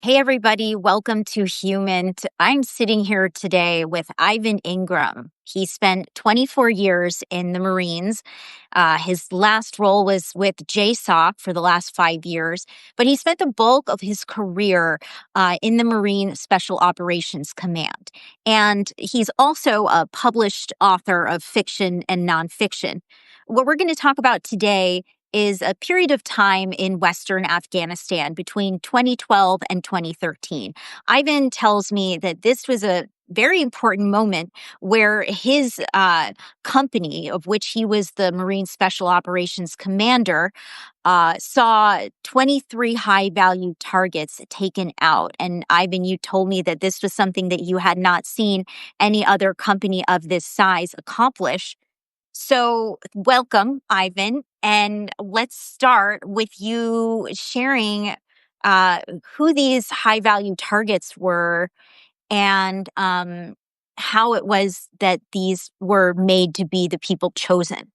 Hey, everybody, welcome to Human. I'm sitting here today with Ivan Ingraham. He spent 24 years in the Marines. His last role was with JSOC for the last 5 years, but he spent the bulk of his career in the Marine Special Operations Command. And he's also a published author of fiction and nonfiction. What we're going to talk about today is a period of time in Western Afghanistan between 2012 and 2013. Ivan tells me that this was a very important moment where his company, of which he was the Marine Special Operations Commander, saw 23 high value targets taken out. And Ivan, you told me that this was something that you had not seen any other company of this size accomplish. So, welcome, Ivan. And let's start with you sharing who these high value targets were and how it was that these were made to be the people chosen.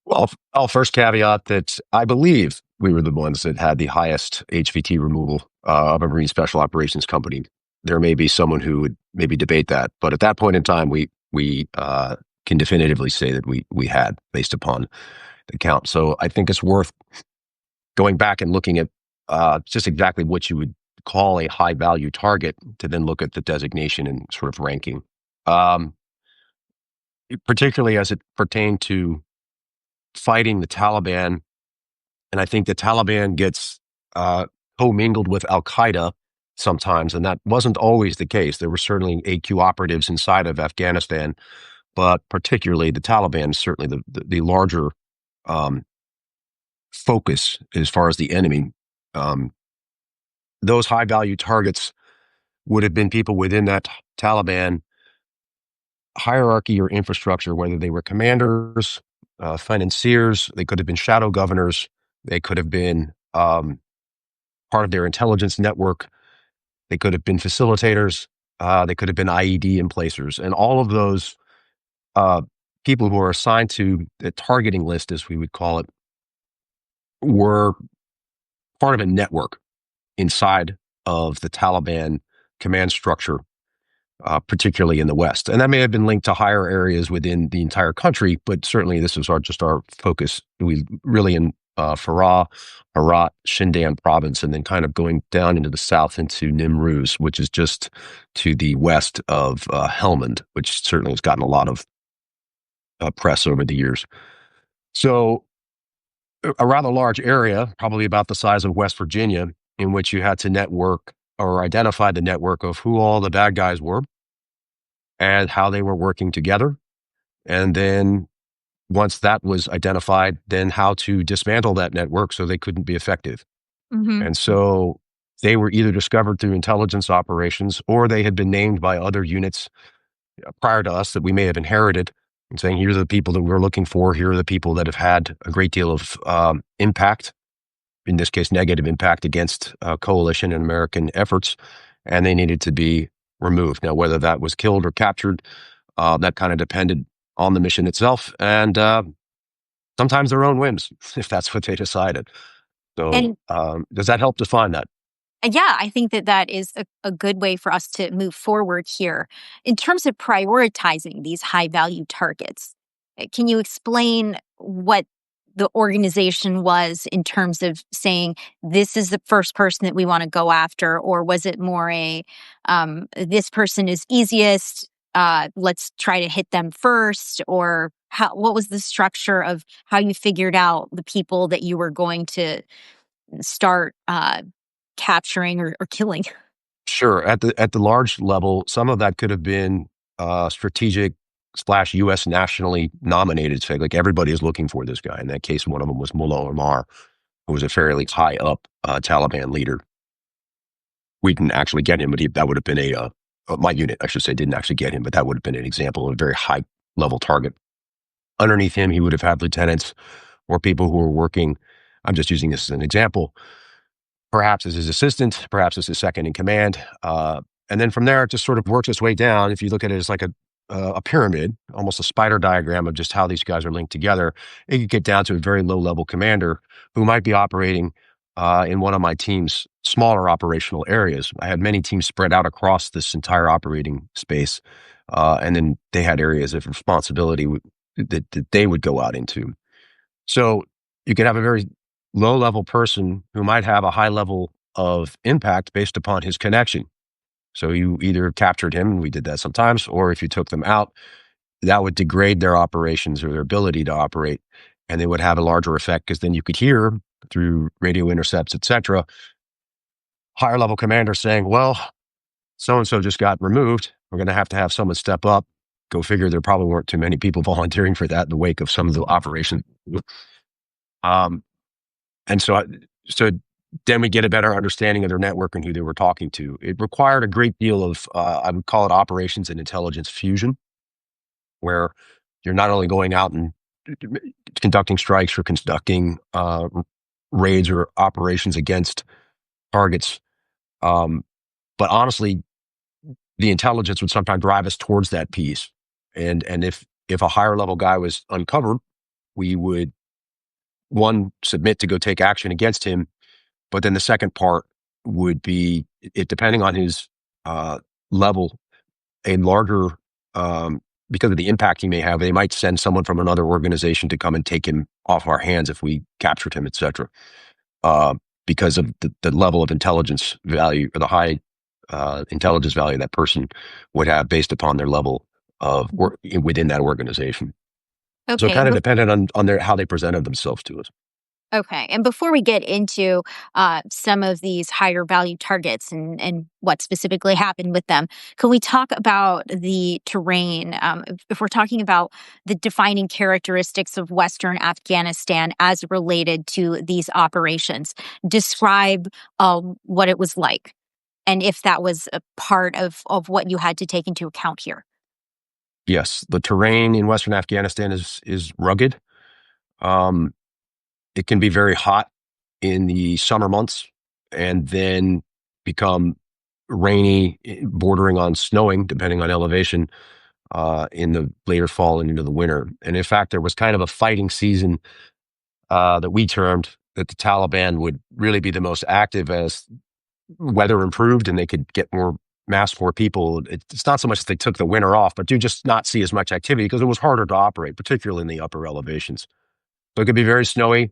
Well, I'll first caveat that I believe we were the ones that had the highest HVT removal of a Marine Special Operations company. There may be someone who would maybe debate that, but at that point in time, we can definitively say that we had based upon the count. So I think it's worth going back and looking at just exactly what you would call a high value target to then look at the designation and sort of ranking, particularly as it pertained to fighting the Taliban. And I think the Taliban gets commingled with Al Qaeda sometimes, and that wasn't always the case. There were certainly AQ operatives inside of Afghanistan, but particularly the Taliban is certainly the larger focus as far as the enemy. Those high value targets would have been people within that Taliban hierarchy or infrastructure, whether they were commanders, financiers, they could have been shadow governors, they could have been part of their intelligence network, they could have been facilitators, they could have been IED emplacers, and all of those people who are assigned to the targeting list, as we would call it, were part of a network inside of the Taliban command structure, particularly in the West. And that may have been linked to higher areas within the entire country, but certainly this is just our focus. We really in Farah, Herat, Shindan province, and then kind of going down into the south into Nimruz, which is just to the west of Helmand, which certainly has gotten a lot of press over the years. So a rather large area, probably about the size of West Virginia, in which you had to network or identify the network of who all the bad guys were and how they were working together. And then once that was identified, then how to dismantle that network so they couldn't be effective. Mm-hmm. And so they were either discovered through intelligence operations or they had been named by other units prior to us that we may have inherited and saying, here are the people that we're looking for. Here are the people that have had a great deal of impact, in this case, negative impact against coalition and American efforts, and they needed to be removed. Now, whether that was killed or captured, that kind of depended on the mission itself, and sometimes their own whims, if that's what they decided. So And does that help define that? yeah, I think that that is a good way for us to move forward here. In terms of prioritizing these high value targets, can you explain what the organization was in terms of saying this is the first person that we want to go after? Or was it more this person is easiest, let's try to hit them first? Or what was the structure of how you figured out the people that you were going to start capturing or killing? Sure. At the large level, some of that could have been strategic / U.S. nationally nominated. So like everybody is looking for this guy. In that case, one of them was Mullah Omar, who was a fairly high up Taliban leader. We didn't actually get him, but that would have been my unit, I should say, didn't actually get him, but that would have been an example of a very high level target. Underneath him, he would have had lieutenants or people who were working. I'm just using this as an example. Perhaps as his assistant, perhaps as his second in command. And then from there, it just sort of works its way down. If you look at it as like a pyramid, almost a spider diagram of just how these guys are linked together, it could get down to a very low level commander who might be operating in one of my team's smaller operational areas. I had many teams spread out across this entire operating space, and then they had areas of responsibility that they would go out into. So you could have a very low-level person who might have a high level of impact based upon his connection. So you either captured him, and we did that sometimes, or if you took them out, that would degrade their operations or their ability to operate, and they would have a larger effect because then you could hear through radio intercepts, etc., higher level commanders saying, well, so-and-so just got removed. We're going to have someone step up. Go figure, there probably weren't too many people volunteering for that in the wake of some of the operations. Um, and so then we get a better understanding of their network and who they were talking to. It required a great deal of, I would call it operations and intelligence fusion, where you're not only going out and conducting strikes or conducting raids or operations against targets, but honestly, the intelligence would sometimes drive us towards that piece. And if a higher level guy was uncovered, we would, one, submit to go take action against him. But then the second part would be, it depending on his level, a larger, because of the impact he may have, they might send someone from another organization to come and take him off our hands if we captured him, et cetera, because of the level of intelligence value or the high intelligence value that person would have based upon their level of work within that organization. So it Okay. kind of depended on how they presented themselves to us. Okay. And before we get into some of these higher value targets and what specifically happened with them, can we talk about the terrain? If we're talking about the defining characteristics of Western Afghanistan as related to these operations, describe what it was like and if that was a part of what you had to take into account here. Yes, the terrain in Western Afghanistan is rugged. Um, it can be very hot in the summer months and then become rainy, bordering on snowing, depending on elevation, in the later fall and into the winter. And in fact, there was kind of a fighting season that we termed that the Taliban would really be the most active as weather improved and they could get mass more people. It's not so much that they took the winter off, but do just not see as much activity because it was harder to operate, particularly in the upper elevations. So it could be very snowy.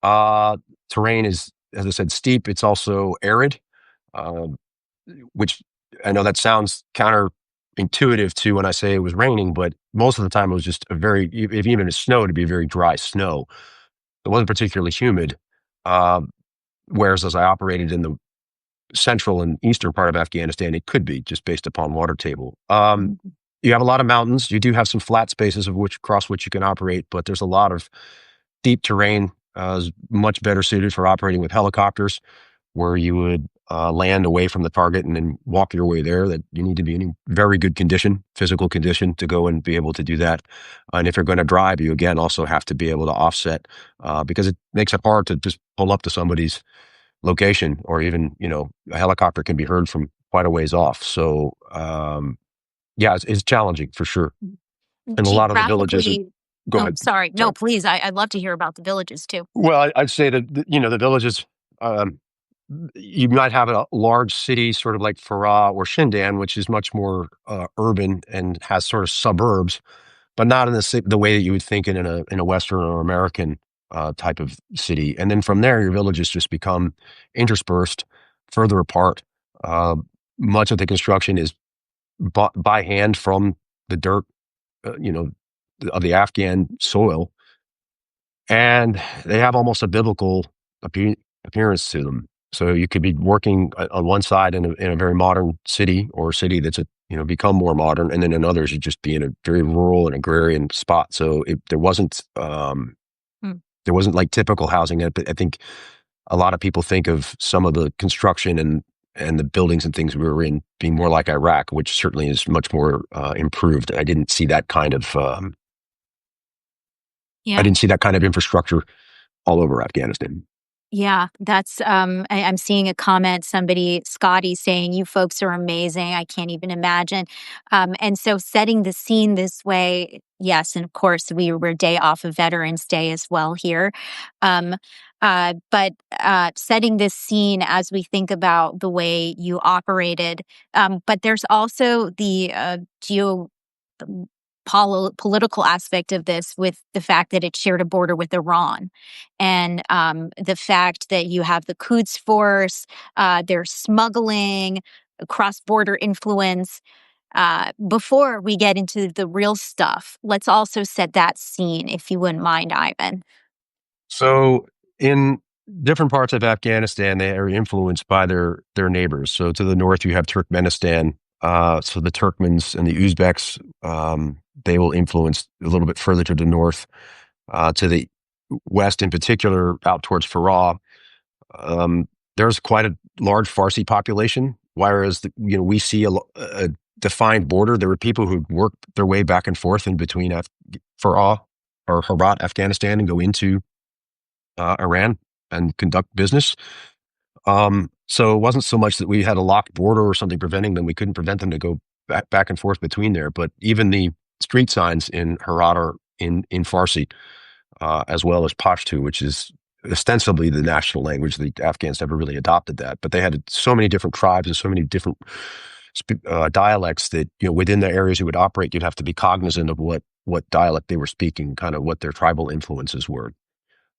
Terrain is, as I said, steep. It's also arid, um, which I know that sounds counterintuitive to when I say it was raining, but most of the time it was just if even it snowed, it'd be a very dry snow. It wasn't particularly humid. Um, Whereas as I operated in the central and eastern part of Afghanistan, it could be just based upon water table. You have a lot of mountains. You do have some flat spaces across which you can operate, but there's a lot of deep terrain, is much better suited for operating with helicopters, where you would land away from the target and then walk your way there. That you need to be in very good condition, physical condition, to go and be able to do that. And if you're going to drive, you again also have to be able to offset because it makes it hard to just pull up to somebody's location, or even a helicopter can be heard from quite a ways off. So yeah, it's challenging for sure. And a lot of the villages. Geographically, Go oh, ahead. sorry. No, Sorry. please. I'd love to hear about the villages too. Well, I'd say that the villages. Um, you might have a large city, sort of like Farah or Shindan, which is much more urban and has sort of suburbs, but not in the way that you would think in a Western or American type of city. And then from there, your villages just become interspersed, further apart. Uh, Much of the construction is by hand from the dirt, of the Afghan soil, and they have almost a biblical appearance to them. So you could be working on one side in a very modern city, or a city that's become more modern, and then in others you'd just be in a very rural and agrarian spot. So there wasn't Hmm. like typical housing. I think a lot of people think of some of the construction and the buildings and things we were in being more like Iraq, which certainly is much more improved. I didn't see that kind of Yeah. infrastructure all over Afghanistan. Yeah, that's I'm seeing a comment, somebody, Scotty, saying you folks are amazing. I can't even imagine. And so setting the scene this way, yes, and of course we were day off of Veterans Day as well here. Um, But setting this scene as we think about the way you operated. But there's also the political aspect of this with the fact that it shared a border with Iran, and the fact that you have the Quds Force, there's smuggling, cross-border influence. Before we get into the real stuff, let's also set that scene, if you wouldn't mind, Ivan. So in different parts of Afghanistan, they are influenced by their neighbors. So to the north, you have Turkmenistan. So the Turkmens and the Uzbeks, they will influence a little bit further to the north. To the west, in particular, out towards Farah, there's quite a large Farsi population. Whereas we see a defined border. There were people who worked their way back and forth in between Farah or Herat, Afghanistan, and go into Iran and conduct business. So it wasn't so much that we had a locked border or something preventing them. We couldn't prevent them to go back and forth between there. But even the street signs in Herat are in Farsi, as well as Pashto, which is ostensibly the national language. The Afghans never really adopted that, but they had so many different tribes and so many different dialects that within the areas you would operate, you'd have to be cognizant of what dialect they were speaking, kind of what their tribal influences were.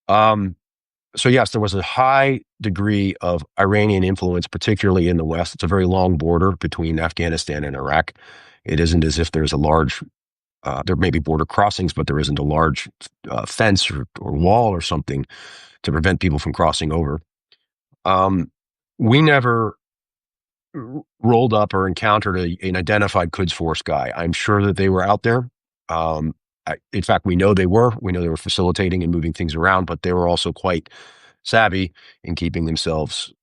So yes, there was a high degree of Iranian influence, particularly in the West. It's a very long border between Afghanistan and Iraq. It isn't as if there's a large, there may be border crossings, but there isn't a large fence or wall or something to prevent people from crossing over. We never rolled up or encountered an identified Quds Force guy. I'm sure that they were out there. In fact, we know they were. We know they were facilitating and moving things around, but they were also quite savvy in keeping themselves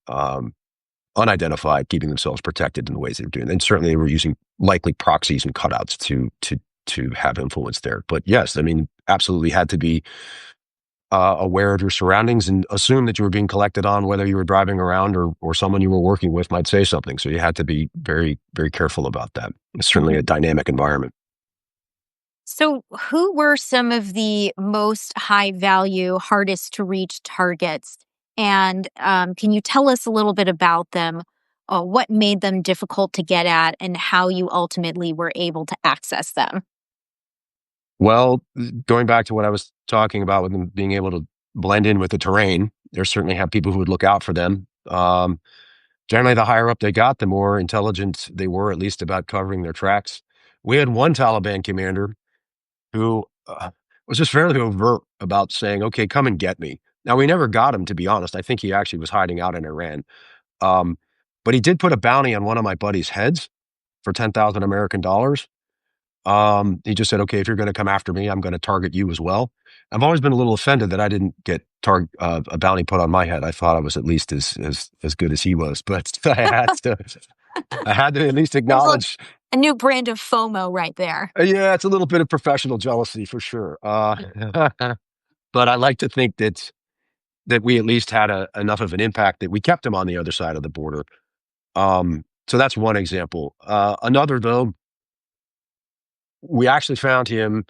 unidentified, keeping themselves protected in the ways they were doing. And certainly they were using likely proxies and cutouts to have influence there. But yes, I mean, absolutely had to be aware of your surroundings and assume that you were being collected on, whether you were driving around or someone you were working with might say something. So you had to be very, very careful about that. It's certainly a dynamic environment. So, who were some of the most high value, hardest to reach targets? And can you tell us a little bit about them? What made them difficult to get at, and how you ultimately were able to access them? Well, going back to what I was talking about with them being able to blend in with the terrain, there certainly have people who would look out for them. Generally, the higher up they got, the more intelligent they were, at least about covering their tracks. We had one Taliban commander who was just fairly overt about saying, "Okay, come and get me." Now, we never got him, to be honest. I think he actually was hiding out in Iran. Um, but he did put a bounty on one of my buddy's heads for 10,000 American dollars. He just said, "Okay, if you're going to come after me, I'm going to target you as well." I've always been a little offended that I didn't get a bounty put on my head. I thought I was at least as good as he was, but I had to at least There's acknowledge. a new brand of FOMO right there. Yeah, it's a little bit of professional jealousy for sure. But I like to think that we at least had enough of an impact that we kept him on the other side of the border. So that's one example. Another though, we actually found him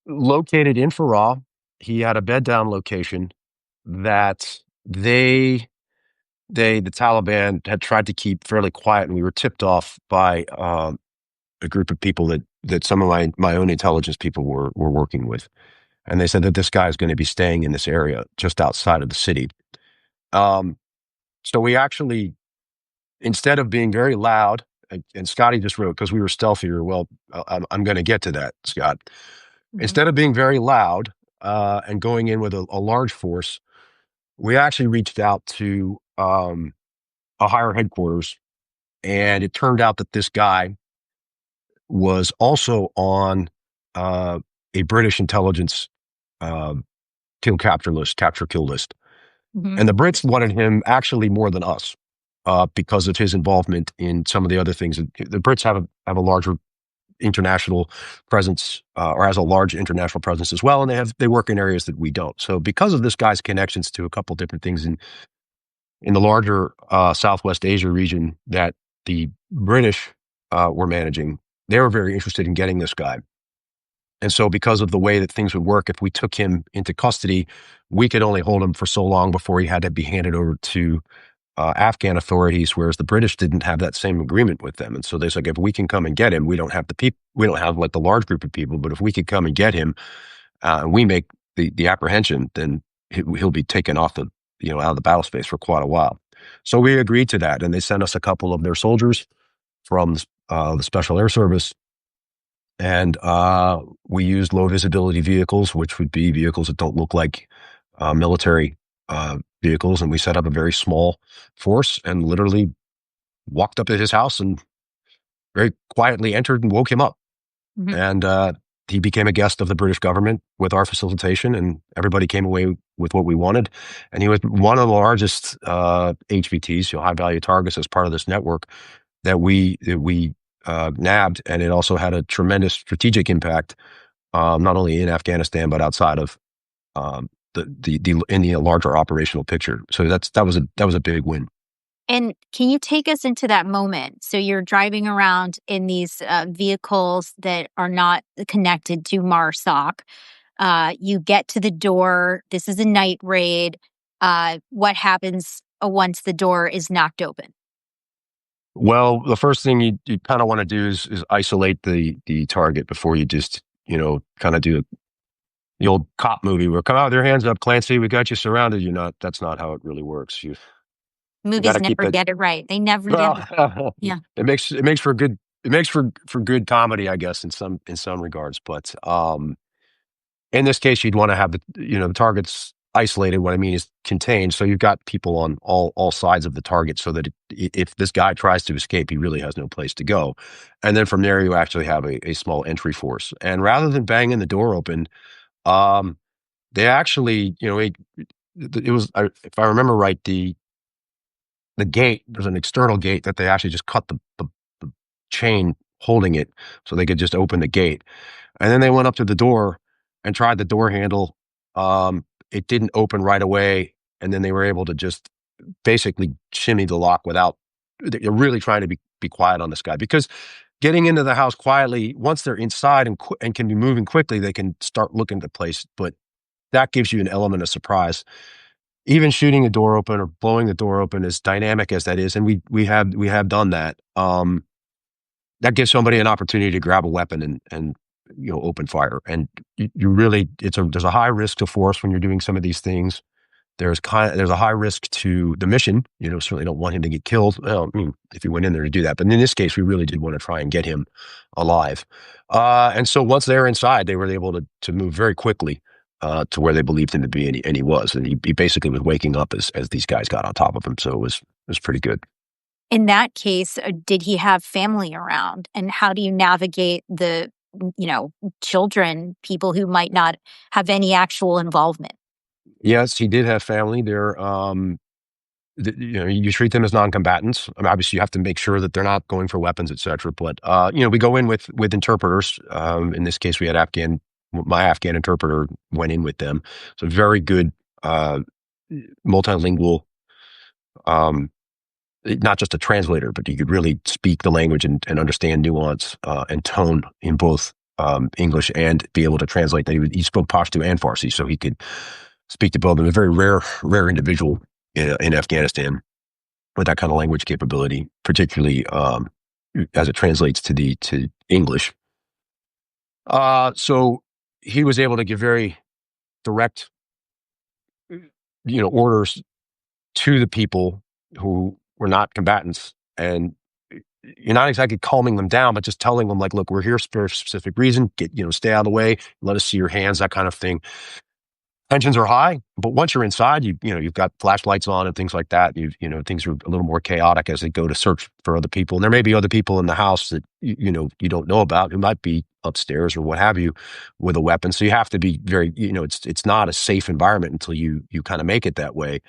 located in Farah. He had a bed down location that the Taliban had tried to keep fairly quiet, and we were tipped off by a group of people that some of my own intelligence people were working with, and they said that this guy is going to be staying in this area just outside of the city. So we actually, instead of being very loud, and Scotty just wrote because we were stealthier. Well, I'm going to get to that, Scott. Instead of being very loud and going in with a large force, we actually reached out to a higher headquarters, and it turned out that this guy was also on a British intelligence uh, capture kill list. Mhm. And the Brits wanted him actually more than us because of his involvement in some of the other things. The Brits have a larger international presence, or has a large international presence as well, and they work in areas that we don't. So because of this guy's connections to a couple different things in the larger Southwest Asia region that the British were managing, they were very interested in getting this guy. And so because of the way that things would work, if we took him into custody, we could only hold him for so long before he had to be handed over to Afghan authorities, whereas the British didn't have that same agreement with them. And so there's like, if we can come and get him, we don't have the people, we don't have like the large group of people, but if we could come and get him, and we make the apprehension, then he'll be taken off the, out of the battle space for quite a while. So we agreed to that, and they sent us a couple of their soldiers from the Special Air Service, and we used low visibility vehicles, which would be vehicles that don't look like military vehicles, and we set up a very small force and literally walked up to his house and very quietly entered and woke him up. Mhm. And he became a guest of the British government with our facilitation, and everybody came away with what we wanted. And he was one of the largest HVTs, high value targets, as part of this network that we nabbed, and it also had a tremendous strategic impact, not only in Afghanistan but outside of in the larger operational picture. So that was a big win. And can you take us into that moment? So you're driving around in these vehicles that are not connected to MARSOC. You get to the door. This is a night raid. What happens once the door is knocked open? Well, the first thing you kind of want to do is isolate the target before you just kind of do the old cop movie where come out with your hands up, Clancy, we got you surrounded. That's not how it really works. You got Movies to keep never it. get it right. They never get it. Well, Yeah. it makes for good comedy, I guess, in some regards. But in this case, you'd want to have the targets isolated. What I mean is contained. So you've got people on all sides of the target, so that if this guy tries to escape, he really has no place to go. And then from there, you actually have a small entry force. And rather than banging the door open, um, they actually, it was, if I remember right, the gate, there's an external gate that they actually just cut the chain holding it so they could just open the gate. And then they went up to the door and tried the door handle. It didn't open right away. And then they were able to just basically shimmy the lock without, they're really trying to be quiet on this guy, because getting into the house quietly, once they're inside and can be moving quickly, they can start looking at the place. But that gives you an element of surprise. Even shooting the door open or blowing the door open, as dynamic as that is, and we have done that. That gives somebody an opportunity to grab a weapon and open fire. And you really, there's a high risk to force when you're doing some of these things. There's a high risk to the mission. Certainly don't want him to get killed. Well, I mean, if he went in there to do that, but in this case, we really did want to try and get him alive. And so once they're inside, they were able to move very quickly to where they believed him to be, and he was. And he basically was waking up as these guys got on top of him. So it was pretty good. In that case, did he have family around? And how do you navigate the, children, people who might not have any actual involvement? Yes, he did have family there. You treat them as non-combatants. I mean, obviously, you have to make sure that they're not going for weapons, etc. But we go in with interpreters. In this case, we had my Afghan interpreter went in with them. So very good, multilingual. Not just a translator, but you could really speak the language and understand nuance and tone in both English, and be able to translate. He spoke Pashto and Farsi, so he could speak to both of them. A very rare individual in Afghanistan with that kind of language capability, particularly as it translates to English. So he was able to give very direct, orders to the people who were not combatants, and you're not exactly calming them down, but just telling them, like, look, we're here for a specific reason. Stay out of the way. Let us see your hands, that kind of thing. Tensions are high, but once you're inside, you've got flashlights on and things like that. Things are a little more chaotic as they go to search for other people. And there may be other people in the house that, you don't know about, who might be upstairs or what have you with a weapon. So you have to be very, it's not a safe environment until you kind of make it that way.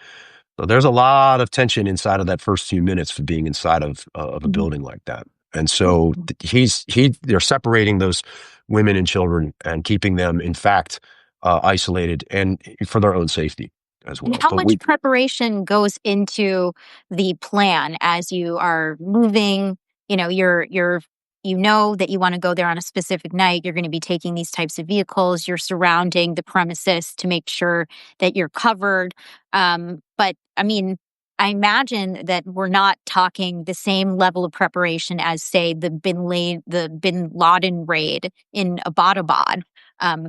So there's a lot of tension inside of that first few minutes for being inside of a Mhm. building like that. And so they're separating those women and children and keeping them, in fact, isolated, and for their own safety as And well. how But much preparation goes into the plan as you are moving? You're you know that you want to go there on a specific night. You're going to be taking these types of vehicles. You're surrounding the premises to make sure that you're covered. But I mean, I imagine that we're not talking the same level of preparation as, say, the Bin Laden raid in Abbottabad.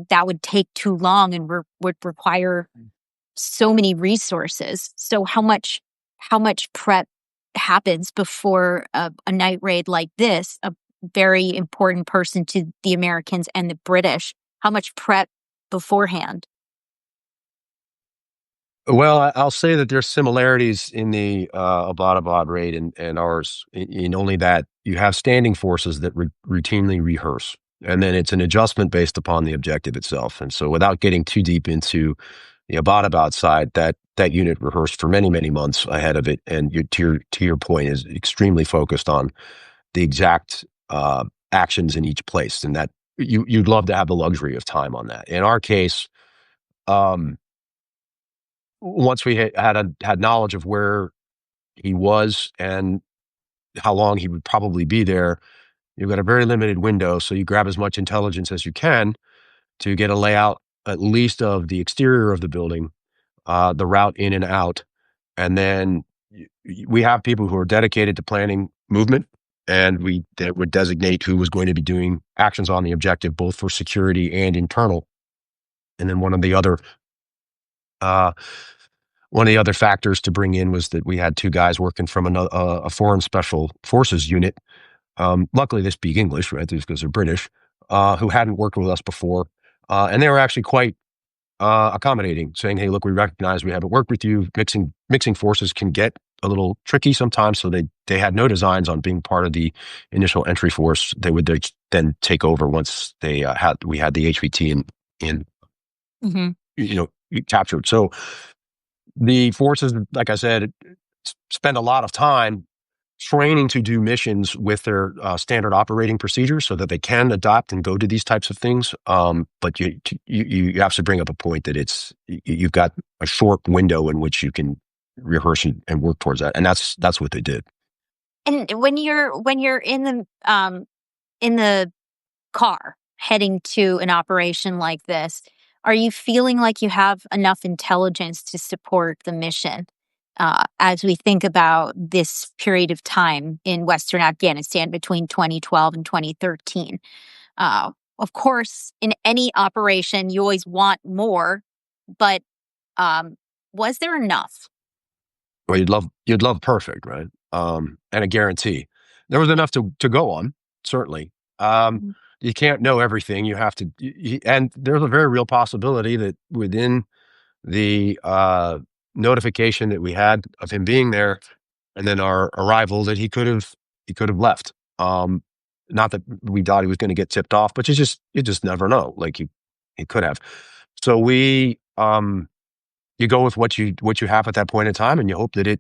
That would take too long and would require so many resources. So how much prep happens before a night raid like this? A very important person to the Americans and the British. How much prep beforehand? Well, I'll say that there's similarities in the Abbottabad raid and ours, in only that you have standing forces that routinely rehearse, and then it's an adjustment based upon the objective itself. And so, without getting too deep into the Abbottabad side, that unit rehearsed for many, many months ahead of it, and to your point, is extremely focused on the exact actions in each place, and that you'd love to have the luxury of time on that. In our case, um, once we had knowledge of where he was and how long he would probably be there, you've got a very limited window. So you grab as much intelligence as you can to get a layout, at least of the exterior of the building, the route in and out. And then we have people who are dedicated to planning movement, and that would designate who was going to be doing actions on the objective, both for security and internal. And then uh, one of the other factors to bring in was that we had two guys working from a foreign special forces unit. Luckily, they speak English, right? Because they're British, who hadn't worked with us before. And they were actually quite accommodating, saying, "Hey, look, we recognize we haven't worked with you. Mixing forces can get a little tricky sometimes." So they had no designs on being part of the initial entry force. They would then take over once we had the HVT in Hmm. captured. So the forces, like I said, spend a lot of time training to do missions with their standard operating procedures so that they can adapt and go to these types of things. But you have to bring up a point that you've got a short window in which you can rehearse and work towards that, and that's what they did. And when you're in the car heading to an operation like this, are you feeling like you have enough intelligence to support the mission? As we think about this period of time in Western Afghanistan between 2012 and 2013. Of course, in any operation, you always want more, but was there enough? Well, you'd love perfect, right? And a guarantee. There was enough to go on, certainly. Mhm. You can't know everything. You have to, and there's a very real possibility that within the notification that we had of him being there, and then our arrival, that he could have left. Not that we thought he was going to get tipped off, but you just never know. Like he could have. So you go with what you have at that point in time, and you hope that it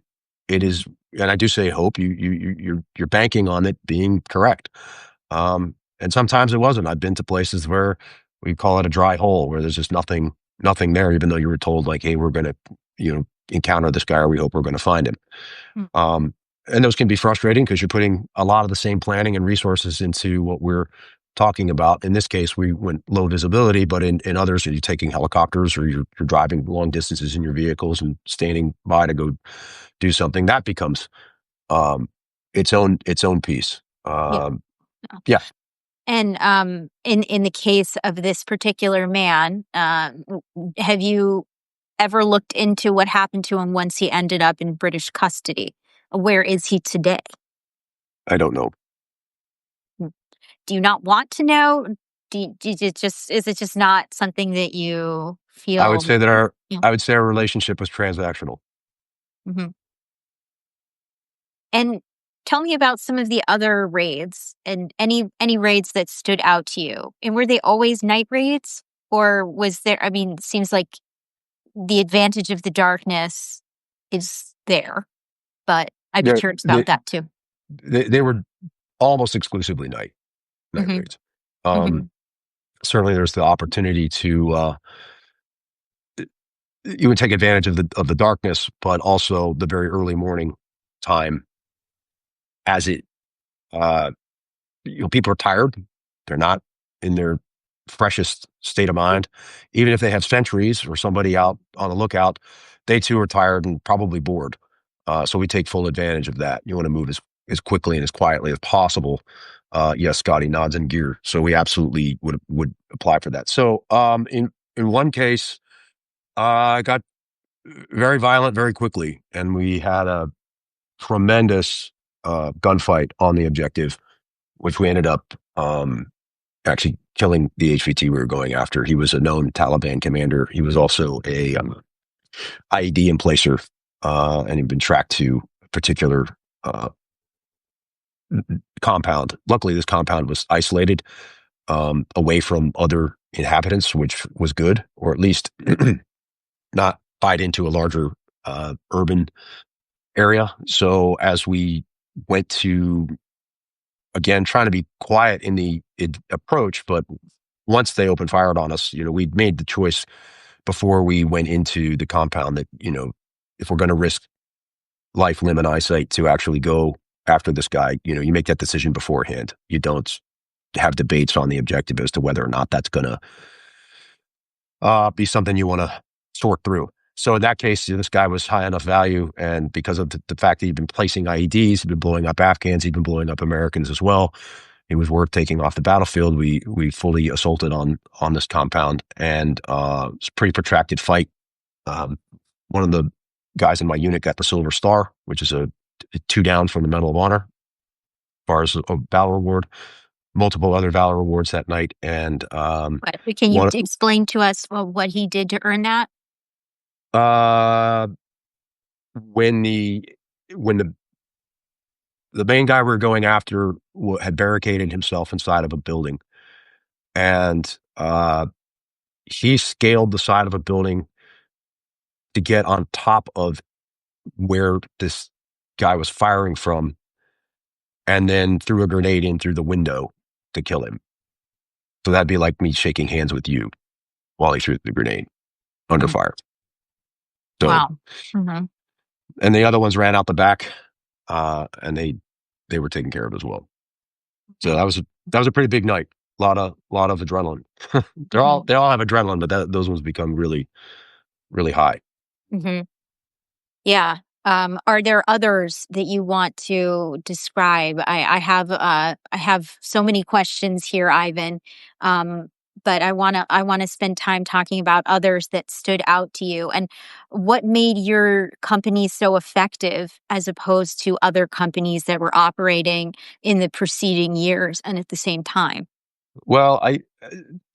is. And I do say hope. You're banking on it being correct. And sometimes it wasn't. I've been to places where we call it a dry hole, where there's just nothing there, even though you were told, like, "Hey, we're going to encounter this guy, or we hope we're going to find him." Mm. Um, and those can be frustrating because you're putting a lot of the same planning and resources into what we're talking about. In this case, we went low visibility, but in others, you're taking helicopters, or you're driving long distances in your vehicles and standing by to go do something. That becomes its own piece. Yeah. Yeah, And in the case of this particular man, have you ever looked into what happened to him once he ended up in British custody? Where is he today? I don't know. Mm. Do you not want to know? Do you just is it just not something that you I would feel? say that our Yeah. I would say our relationship was transactional. Hmm. And tell me about some of the other raids and any raids that stood out to you. And were they always night raids, or was there? I mean, it seems like the advantage of the darkness is there, but I'd be They're, curious they about that too. they were almost exclusively night Hmm. raids. Um, Hmm. Certainly, there's the opportunity to you would take advantage of the darkness, but also the very early morning time, as it uh, people are tired. They're not in their freshest state of mind. Even if they have sentries or somebody out on the lookout, they too are tired and probably bored. So we take full advantage of that. You want to move as quickly and as quietly as possible. Yes, Scotty nods in gear. So we absolutely would apply for that. So in one case, I got very violent very quickly, and we had a tremendous gunfight on the objective, which we ended up actually killing the HVT we were going after. He was a known Taliban commander. He was also a IED emplacer, and he'd been tracked to a particular compound. Luckily, this compound was isolated away from other inhabitants, which was good, or at least not tied into a larger urban area. So as we went to, again, trying to be quiet in the approach, but once they opened fire on us, we'd made the choice before we went into the compound that, if we're going to risk life, limb, and eyesight to actually go after this guy, you make that decision beforehand. You don't have debates on the objective as to whether or not that's going to be something you want to sort through. So in that case, this guy was high enough value, and because of the fact that he'd been placing IEDs, he'd been blowing up Afghans, he'd been blowing up Americans as well, it was worth taking off the battlefield. We fully assaulted on this compound, and it's a pretty protracted fight. One of the guys in my unit got the Silver Star, which is a 2 down from the Medal of Honor, as far as a Valor Award. Multiple other Valor Awards that night, and can you explain to us what he did to earn that? When the main guy we were going after had barricaded himself inside of a building, and he scaled the side of a building to get on top of where this guy was firing from, and then threw a grenade in through the window to kill him. So that'd be like me shaking hands with you while he threw the grenade under fire. So, wow. Mm-hmm. And the other ones ran out the back, and they were taken care of as well. So that was a pretty big night. A lot of adrenaline. They all have adrenaline, but those ones become really, really high. Mm-hmm. Yeah. Are there others that you want to describe? I have so many questions here, Ivan. But I want to spend time talking about others that stood out to you, and what made your company so effective as opposed to other companies that were operating in the preceding years and at the same time. Well,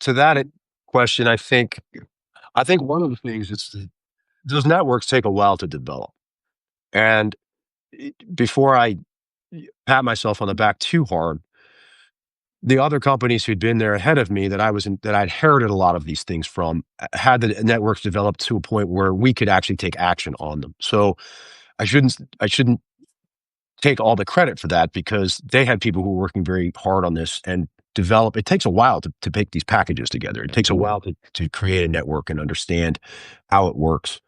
to that question, I think one of the things is that those networks take a while to develop, and before I pat myself on the back too hard, the other companies who'd been there ahead of me that I inherited a lot of these things from had the networks developed to a point where we could actually take action on them. So I shouldn't take all the credit for that, because they had people who were working very hard on this and develop. It takes a while to make these packages together. It takes a while to create a network and understand how it works.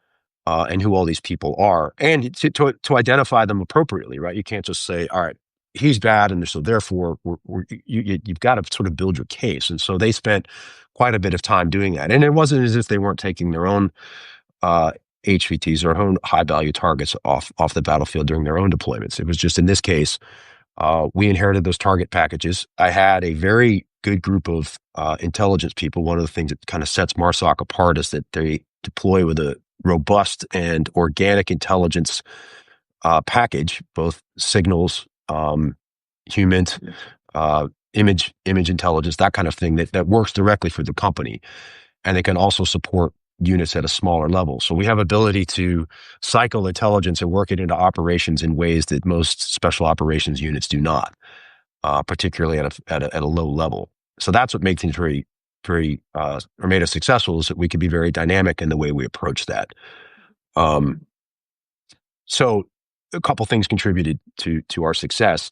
And who all these people are, and to identify them appropriately, right? You can't just say, all right, he's bad, and so therefore you've got to sort of build your case. And so they spent quite a bit of time doing that. And it wasn't as if they weren't taking their own HVTs or own high value targets off the battlefield during their own deployments. It was just, in this case, we inherited those target packages. I had a very good group of intelligence people. One of the things that kind of sets MARSOC apart is that they deploy with a robust and organic intelligence package, both signals, human, image intelligence, that kind of thing that works directly for the company. And they can also support units at a smaller level. So we have ability to cycle intelligence and work it into operations in ways that most special operations units do not, particularly at a low level. So that's what makes things very, very, or made us successful, is that we can be very dynamic in the way we approach that. So a couple things contributed to our success,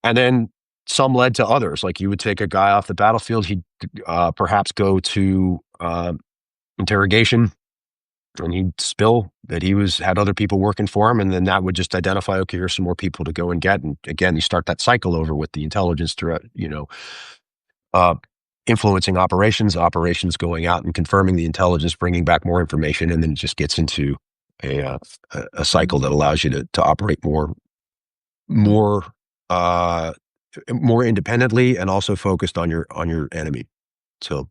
and then some led to others. Like, you would take a guy off the battlefield, he'd perhaps go to interrogation, and he'd spill that he had other people working for him, and then that would just identify, okay, here's some more people to go and get. And again, you start that cycle over with the intelligence throughout, uh, influencing operations going out and confirming the intelligence, bringing back more information, and then it just gets into a cycle that allows you to operate more uh, more independently and also focused on your enemy. So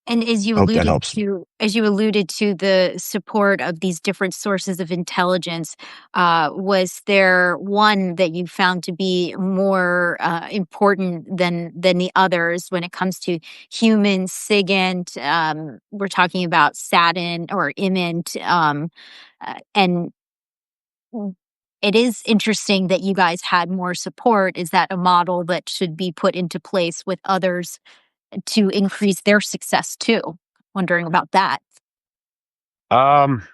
And I hope that helps. as you alluded to the support of these different sources of intelligence, was there one that you found to be more important than the others when it comes to human SIGINT? We're talking about SATIN or IMINT, and it is interesting that you guys had more support. Is that a model that should be put into place with others to increase their success too? Wondering about that. Um,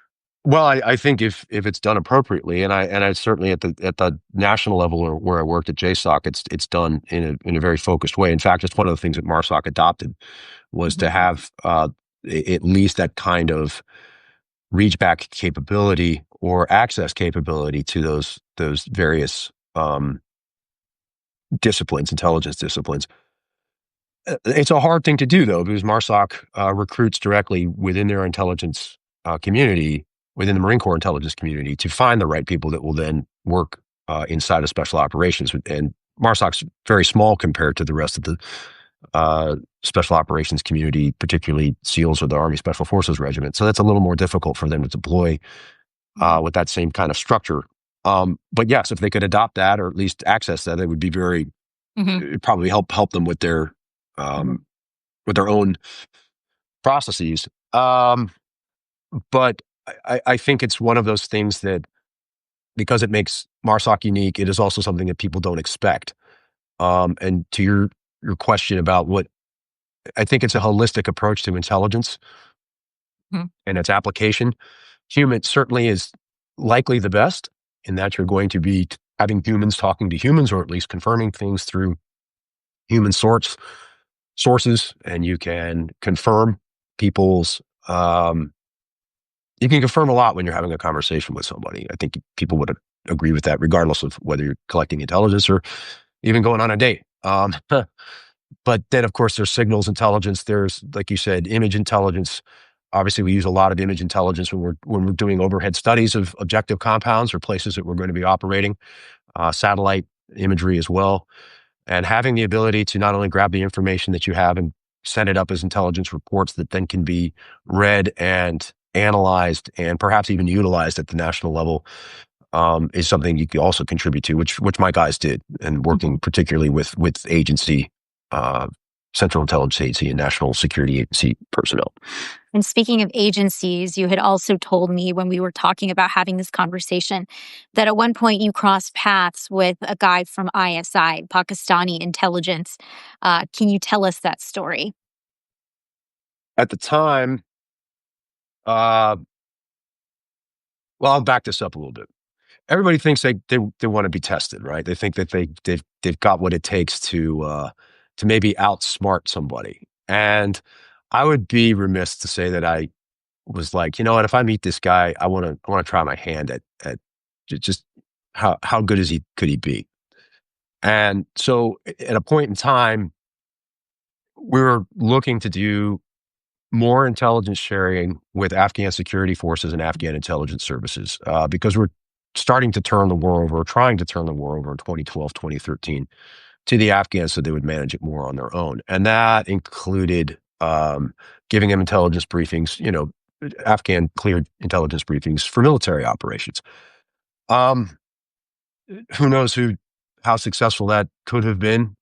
well, I think if it's done appropriately, and I certainly at the national level where I worked at JSOC, it's done in a very focused way. In fact, it's one of the things that MARSOC adopted was to Mhm, have at least that kind of reach back capability or access capability to those various disciplines, intelligence disciplines. It's a hard thing to do, though, because MARSOC recruits directly within their intelligence community, within the Marine Corps intelligence community, to find the right people that will then work inside of special operations. And MARSOC's very small compared to the rest of the special operations community, particularly SEALs or the Army Special Forces Regiment. So that's a little more difficult for them to deploy mhm, with that same kind of structure. But yes, if they could adopt that or at least access that, it would be very mhm, it'd probably help them mhm, um, with their own processes. But I think it's one of those things that because it makes MARSOC unique, it is also something that people don't expect. And to your question about what I think it's a holistic approach to intelligence mhm, and its application. Human certainly is likely the best in that you're going to be having humans talking to humans, or at least confirming things through human sources, and you can confirm people's you can confirm a lot when you're having a conversation with somebody. I think people would agree with that, regardless of whether you're collecting intelligence or even going on a date. But then, of course, there's signals intelligence. There's, like you said, image intelligence. Obviously, we use a lot of image intelligence when we're doing overhead studies of objective compounds or places that we're going to be operating. Satellite imagery as well, and having the ability to not only grab the information that you have and send it up as intelligence reports that then can be read and analyzed and perhaps even utilized at the national level is something you can also contribute to, which my guys did, and mhm. working particularly with agency, uh, Central Intelligence Agency and National Security Agency personnel. And speaking of agencies, you had also told me when we were talking about having this conversation that at one point you crossed paths with a guy from ISI, Pakistani intelligence. Can you tell us that story? At the time, uh, well, I'll back this up a little bit. Everybody thinks they want to be tested, right? They think that they've got what it takes to maybe outsmart somebody. And I would be remiss to say that I was like, you know what, if I meet this guy, I want to try my hand at just how good is he could he be? And so at a point in time, we were looking to do more intelligence sharing with Afghan security forces and Afghan intelligence services because we're starting to turn the war over, or trying to turn the war over in 2012, 2013 to the Afghans so they would manage it more on their own. And that included giving them intelligence briefings, Afghan cleared intelligence briefings for military operations. Um, who knows how successful that could have been?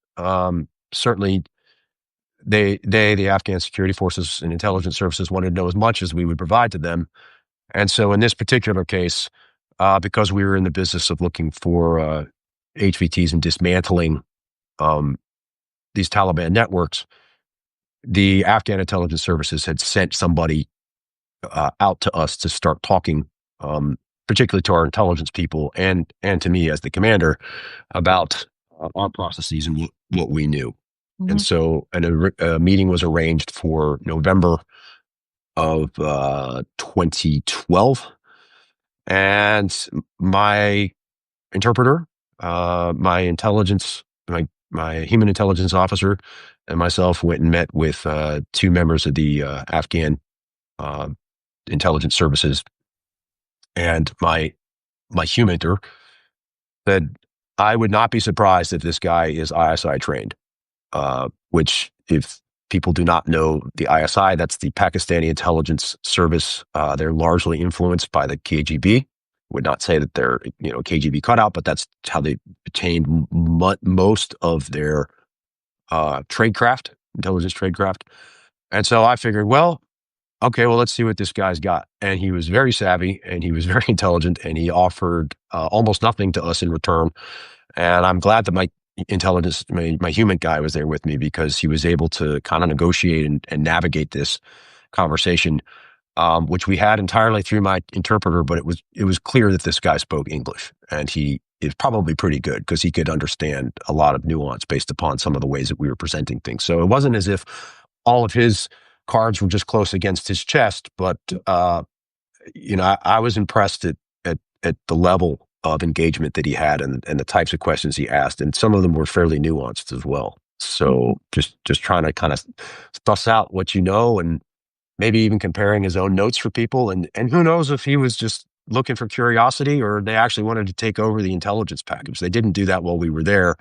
Certainly, the Afghan security forces and intelligence services wanted to know as much as we would provide to them. And so, in this particular case, because we were in the business of looking for HVTs and dismantling um, these Taliban networks, the Afghan intelligence services had sent somebody out to us to start talking, particularly to our intelligence people and to me as the commander about our processes and what we knew. And Mhm, so a meeting was arranged for November of 2012. And my interpreter, my intelligence, my human intelligence officer, and myself went and met with two members of the Afghan uh, intelligence services. And my humantor said, I would not be surprised if this guy is ISI trained, which, if people do not know the ISI, that's the Pakistani Intelligence Service. They're largely influenced by the KGB. Would not say that they're, KGB cutout, but that's how they obtained most of their tradecraft, intelligence tradecraft. And so I figured, well, okay, well, let's see what this guy's got. And he was very savvy and he was very intelligent and he offered almost nothing to us in return. And I'm glad that my intelligence, my human guy was there with me, because he was able to kind of negotiate and navigate this conversation, which we had entirely through my interpreter. But it was clear that this guy spoke English, and he is probably pretty good because he could understand a lot of nuance based upon some of the ways that we were presenting things. So it wasn't as if all of his cards were just close against his chest, but I was impressed at the level of engagement that he had, and the types of questions he asked, and some of them were fairly nuanced as well. So just trying to kind of suss out what and maybe even comparing his own notes for people, and who knows if he was just looking for curiosity or they actually wanted to take over the intelligence package. They didn't do that while we were there,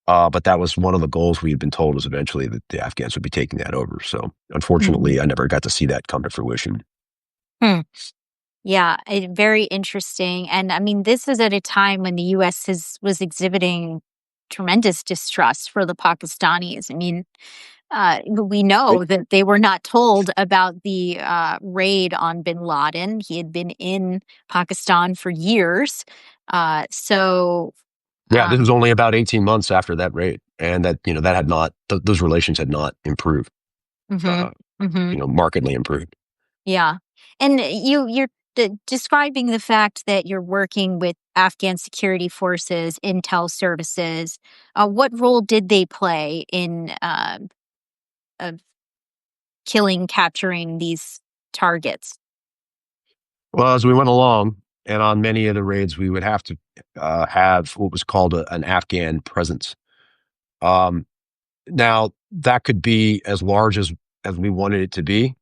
but that was one of the goals we had been told, was eventually that the Afghans would be taking that over. So unfortunately, I never got to see that come to fruition. Hmm. Yeah, very interesting. And I mean, this is at a time when the U.S. was exhibiting tremendous distrust for the Pakistanis. I mean, we know that they were not told about the raid on bin Laden. He had been in Pakistan for years. So, Yeah, this was only about 18 months after that raid, and that that had not those relations had not improved, mhm, mhm. markedly improved. Yeah. And you're describing the fact that you're working with Afghan security forces, intel services. What role did they play in of capturing these targets? Well, as we went along, and on many of the raids, we would have to have what was called an Afghan presence. Um, Now, that could be as large as we wanted it to be.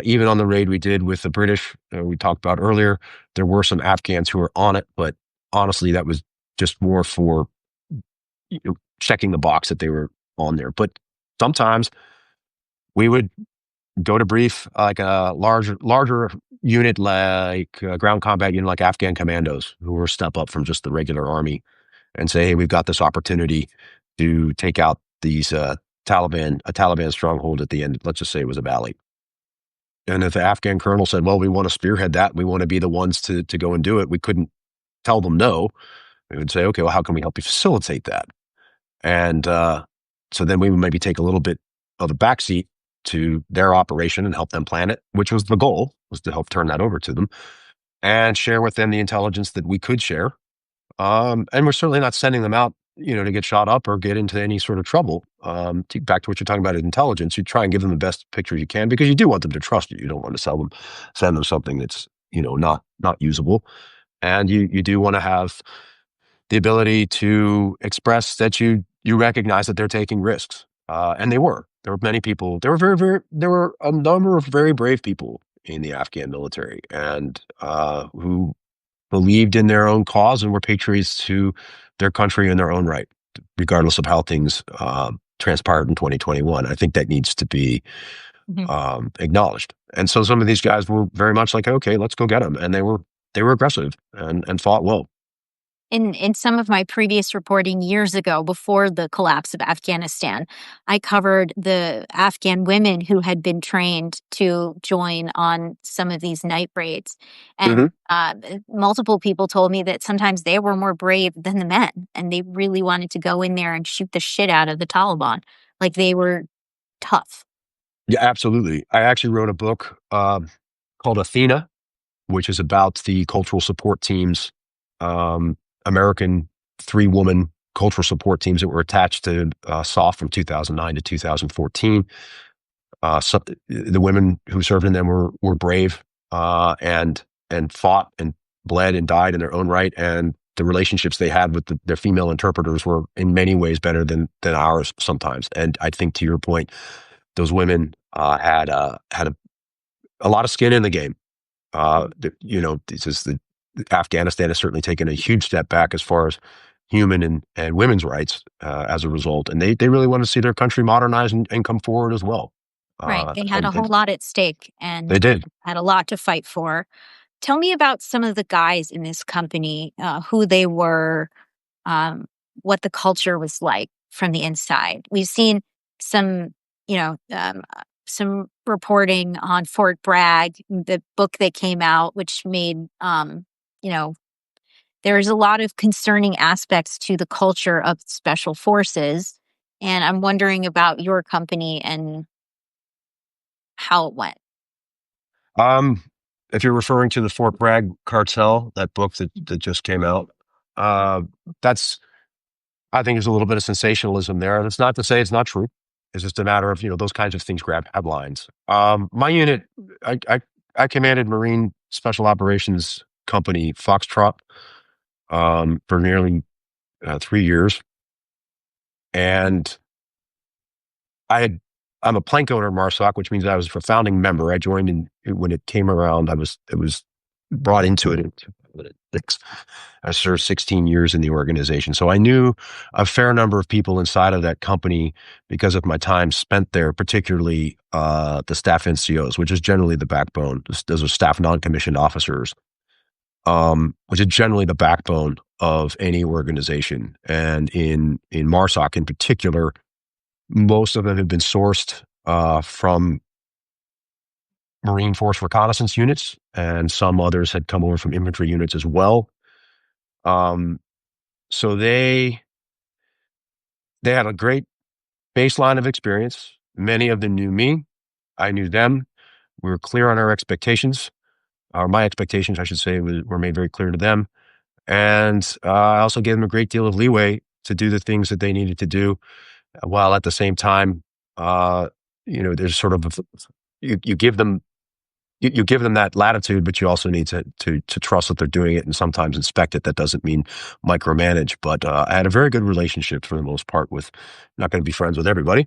Even on the raid we did with the British, we talked about earlier, there were some Afghans who were on it, but honestly, that was just more for checking the box that they were on there. But sometimes we would go to brief like a larger unit, like a ground combat unit, like Afghan commandos, who were step up from just the regular army, and say, hey, we've got this opportunity to take out these a Taliban stronghold at the end. Let's just say it was a valley. And if the Afghan colonel said, well, we want to spearhead that, we want to be the ones to go and do it, we couldn't tell them no. We would say, okay, well, how can we help you facilitate that? And so then we would maybe take a little bit of a backseat to their operation and help them plan it, which was the goal, was to help turn that over to them and share with them the intelligence that we could share. And we're certainly not sending them out, to get shot up or get into any sort of trouble. Back to what you're talking about in intelligence, you try and give them the best picture you can, because you do want them to trust you. You don't want to send them something that's, not usable. And you do want to have the ability to express that you recognize that they're taking risks. And they were. There were many people. There were there were a number of very brave people in the Afghan military, and who believed in their own cause and were patriots to their country in their own right, regardless of how things transpired in 2021. I think that needs to be Mhm. acknowledged. And so some of these guys were very much like, okay, let's go get them. And they were aggressive and fought well. In some of my previous reporting years ago, before the collapse of Afghanistan, I covered the Afghan women who had been trained to join on some of these night raids. And Mhm. multiple people told me that sometimes they were more brave than the men, and they really wanted to go in there and shoot the shit out of the Taliban. Like, they were tough. Yeah, absolutely. I actually wrote a book called Athena, which is about the cultural support teams, um, American 3-woman cultural support teams that were attached to SOF from 2009 to 2014. The women who served in them were brave, and fought and bled and died in their own right. And the relationships they had with their female interpreters were in many ways better than ours sometimes. And I think, to your point, those women had a lot of skin in the game. This is Afghanistan has certainly taken a huge step back as far as human and women's rights as a result, and they really want to see their country modernize and come forward as well. Right. They had And a whole lot at stake and they did. had a lot to fight for. Tell me about some of the guys in this company, who they were, what the culture was like from the inside. We've seen some, some reporting on Fort Bragg, the book that came out, which made, there's a lot of concerning aspects to the culture of special forces. And I'm wondering about your company and how it went. Um, if you're referring to the Fort Bragg cartel, that book that just came out, that's I think there's a little bit of sensationalism there. That's not to say it's not true. It's just a matter of, those kinds of things grab headlines. My unit, I commanded Marine Special Operations Company Foxtrot for nearly 3 years, and I'm a plank owner of MARSOC, which means I was a founding member. I joined in when it came around. It was brought into it. I served 16 years in the organization. So I knew a fair number of people inside of that company because of my time spent there, particularly the staff NCOs, which is generally the backbone. Those are staff non-commissioned officers, which is generally the backbone of any organization. And in MARSOC in particular, most of them have been sourced from Marine Force reconnaissance units, and some others had come over from infantry units as well. So they had a great baseline of experience. Many of them knew me. I knew them. We were clear on our expectations, or my expectations, I should say, were made very clear to them. And I also gave them a great deal of leeway to do the things that they needed to do, while at the same time, there's sort of you give them you give them that latitude, but you also need to trust that they're doing it and sometimes inspect it. That doesn't mean micromanage, but I had a very good relationship for the most part with, not going to be friends with everybody,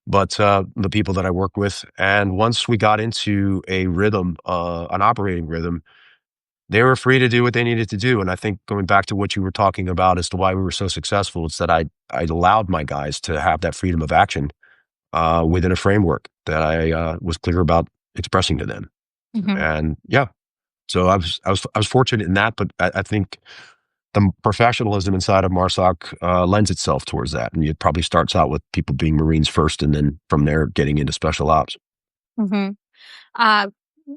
but the people that I work with. And once we got into a rhythm, an operating rhythm, they were free to do what they needed to do. And I think going back to what you were talking about as to why we were so successful, it's that I allowed my guys to have that freedom of action within a framework that I was clear about expressing to them. Mm-hmm. And yeah, so I was fortunate in that, but I think the professionalism inside of MARSOC lends itself towards that. And it probably starts out with people being Marines first, and then from there getting into special ops. Mm-hmm.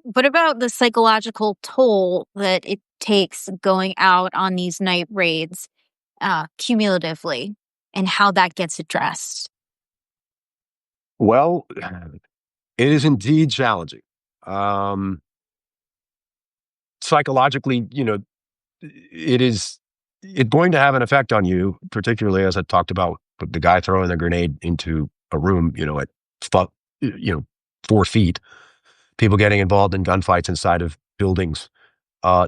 What about the psychological toll that it takes going out on these night raids cumulatively, and how that gets addressed? Well, it is indeed challenging. Psychologically, it's going to have an effect on you, particularly as I talked about the guy throwing the grenade into a room, at 4 feet, people getting involved in gunfights inside of buildings,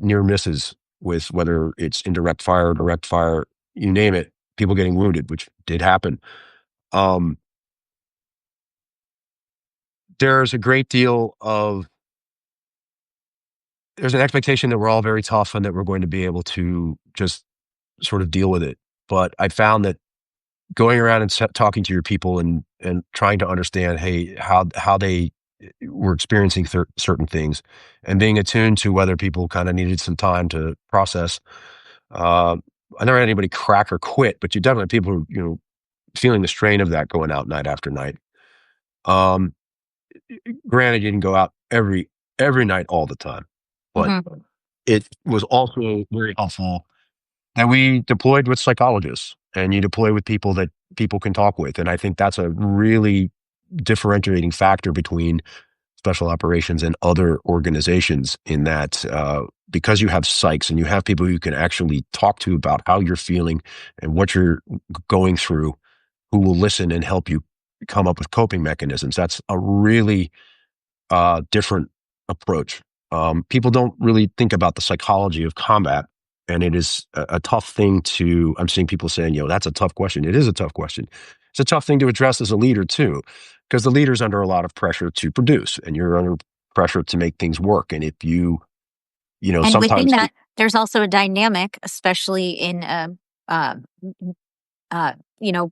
near misses with whether it's indirect fire, direct fire, you name it, people getting wounded, which did happen. There's a great deal of there's an expectation that we're all very tough and that we're going to be able to just sort of deal with it. But I found that going around and talking to your people and trying to understand, hey, how they were experiencing certain things, and being attuned to whether people kind of needed some time to process. I never had anybody crack or quit, but you definitely have people who, feeling the strain of that going out night after night. Granted, you didn't go out every night all the time, but it was also very helpful that we deployed with psychologists, and you deploy with people that people can talk with. And I think that's a really differentiating factor between special operations and other organizations, in that because you have psychs and you have people you can actually talk to about how you're feeling and what you're going through, who will listen and help you come up with coping mechanisms. That's a really different approach. People don't really think about the psychology of combat, and it is a tough thing to. I'm seeing people saying, that's a tough question. It is a tough question. It's a tough thing to address as a leader too, because the leader's under a lot of pressure to produce, and you're under pressure to make things work. And if And within sometimes that, there's also a dynamic, especially in uh,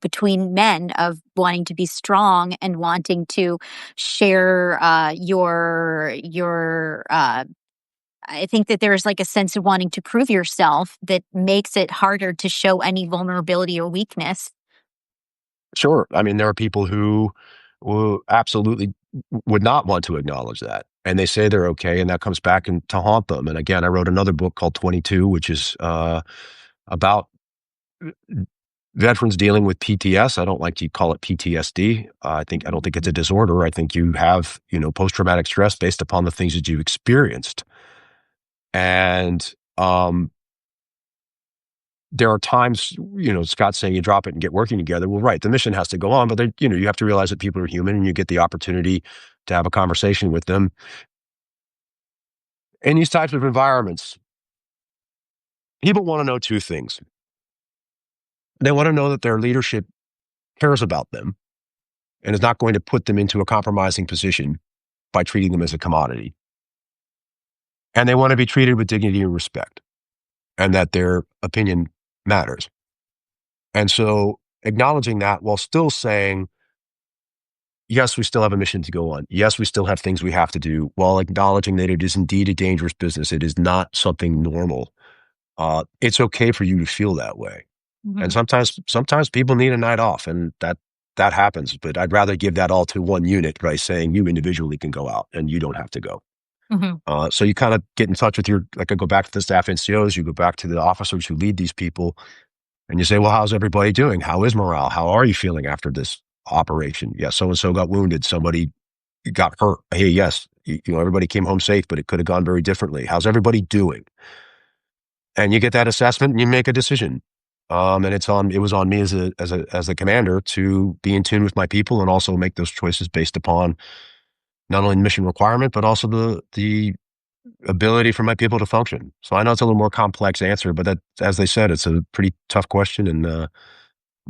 between men of wanting to be strong and wanting to share your I think that there's like a sense of wanting to prove yourself that makes it harder to show any vulnerability or weakness. Sure. I mean, there are people who absolutely would not want to acknowledge that. And they say they're okay, and that comes back and to haunt them. And again, I wrote another book called 22, which is about veterans dealing with PTS. I don't like to call it PTSD. I don't think it's a disorder. I think you have, post-traumatic stress based upon the things that you experienced. And there are times, Scott's saying you drop it and get working together. Well, right, the mission has to go on, but you have to realize that people are human, and you get the opportunity to have a conversation with them. In these types of environments, people want to know two things. They want to know that their leadership cares about them and is not going to put them into a compromising position by treating them as a commodity. And they want to be treated with dignity and respect, and that their opinion matters. And so acknowledging that while still saying, yes, we still have a mission to go on. Yes, we still have things we have to do, while acknowledging that it is indeed a dangerous business. It is not something normal. It's okay for you to feel that way. Mm-hmm. And sometimes people need a night off, and that happens. But I'd rather give that all to one unit by saying you individually can go out and you don't have to go. Mm-hmm. So you kind of get in touch with I go back to the staff NCOs, you go back to the officers who lead these people, and you say, well, how's everybody doing? How is morale? How are you feeling after this operation? Yeah, so-and-so got wounded. Somebody got hurt. Hey, yes, everybody came home safe, but it could have gone very differently. How's everybody doing? And you get that assessment and you make a decision. And it was on me as a commander to be in tune with my people and also make those choices based upon not only mission requirement, but also the ability for my people to function. So I know it's a little more complex answer, but that, as they said, it's a pretty tough question. And I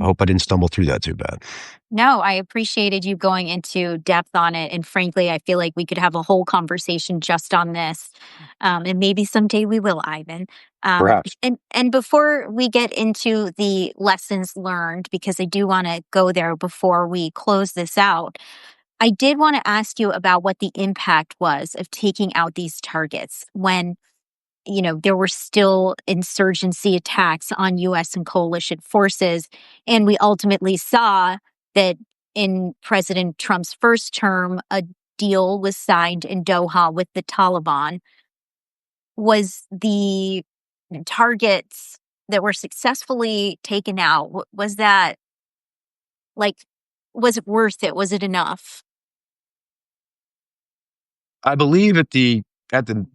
hope I didn't stumble through that too bad. No, I appreciated you going into depth on it. And frankly, I feel like we could have a whole conversation just on this. And maybe someday we will, Ivan. Perhaps. And before we get into the lessons learned, because I do want to go there before we close this out, I did want to ask you about what the impact was of taking out these targets when there were still insurgency attacks on U.S. and coalition forces. And we ultimately saw that in President Trump's first term, a deal was signed in Doha with the Taliban. Was the targets that were successfully taken out, was that was it worth it? Was it enough? I believe at the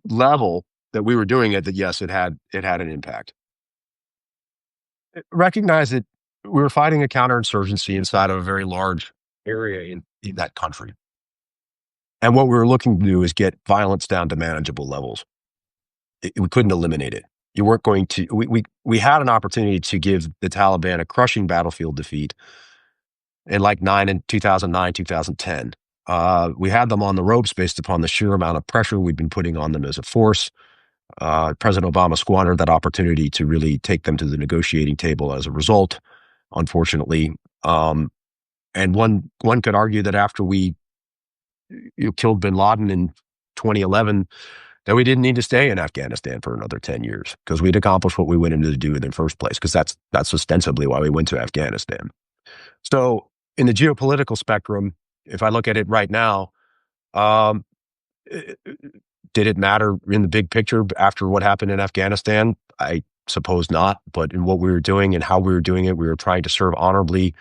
level that we were doing it, that yes, it had an impact. Recognize that we were fighting a counterinsurgency inside of a very large area in that country. And what we were looking to do is get violence down to manageable levels. We couldn't eliminate it. You weren't going to, we had an opportunity to give the Taliban a crushing battlefield defeat in 2009, 2010. We had them on the ropes based upon the sheer amount of pressure we'd been putting on them as a force. President Obama squandered that opportunity to really take them to the negotiating table as a result, unfortunately. And one could argue that after we killed bin Laden in 2011, that we didn't need to stay in Afghanistan for another 10 years because we'd accomplished what we went into to do in the first place, because that's ostensibly why we went to Afghanistan. So in the geopolitical spectrum, if I look at it right now, did it matter in the big picture after what happened in Afghanistan? I suppose not. But in what we were doing and how we were doing it, we were trying to serve honorably,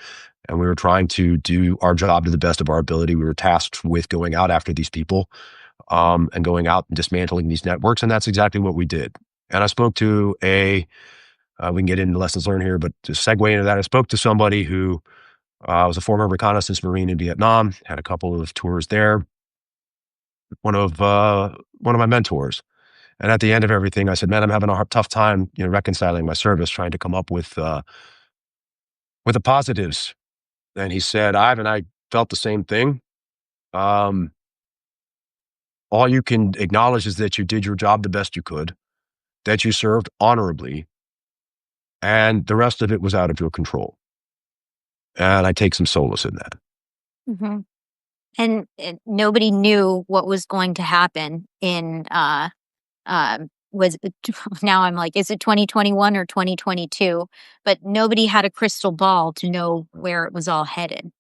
and we were trying to do our job to the best of our ability. We were tasked with going out after these people and going out and dismantling these networks. And that's exactly what we did. And I spoke to we can get into lessons learned here, but to segue into that, I spoke to somebody who I was a former reconnaissance Marine in Vietnam, had a couple of tours there. One of my mentors. And at the end of everything, I said, man, I'm having a tough time, reconciling my service, trying to come up with the positives. And he said, Ivan, I felt the same thing. Um, all you can acknowledge is that you did your job the best you could, that you served honorably, and the rest of it was out of your control. And I take some solace in that. Hmm. And nobody knew what was going to happen in was now I'm like, is it 2021 or 2022? But nobody had a crystal ball to know where it was all headed.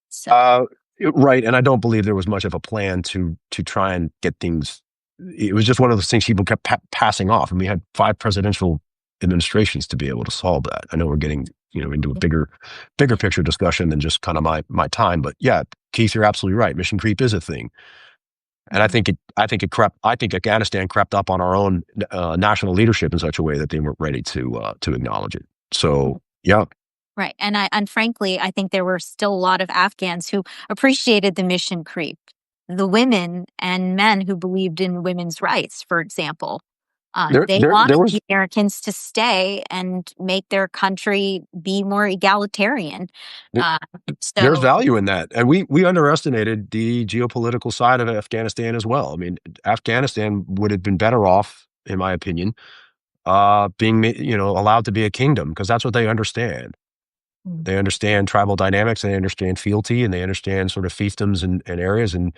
So Uh, right, and I don't believe there was much of a plan to try and get things. It was just one of those things people kept passing off, and we had 5 presidential administrations to be able to solve that. I know we're getting into a bigger picture discussion than just kind of my time, but yeah, Keith, you're absolutely right. Mission creep is a thing, and I think Afghanistan crept up on our own national leadership in such a way that they weren't ready to acknowledge it. So yeah. right. And frankly, I think there were still a lot of Afghans who appreciated the mission creep. The women and men who believed in women's rights, for example, they There wanted was the Americans to stay and make their country be more egalitarian. There- Uh, there's so, value in that. And we underestimated the geopolitical side of Afghanistan as well. I mean, Afghanistan would have been better off, in my opinion, being, allowed to be a kingdom because that's what they understand. mm, They understand tribal dynamics, and they understand fealty, and they understand sort of fiefdoms and areas. And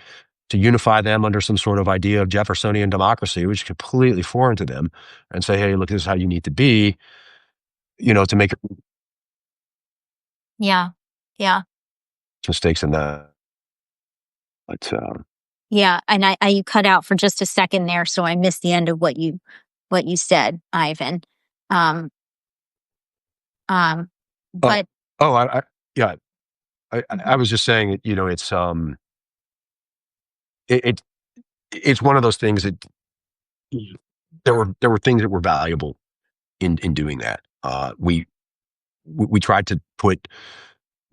to unify them under some sort of idea of Jeffersonian democracy, which is completely foreign to them, and say, hey, look, this is how you need to be, to make yeah, yeah, mistakes in that. But yeah. And I you cut out for just a second there, so I missed the end of what you said, Ivan. Um, um, oh, but yeah, I Mhm. was just saying that, it, it it's one of those things that there were things that were valuable in doing that. We tried to put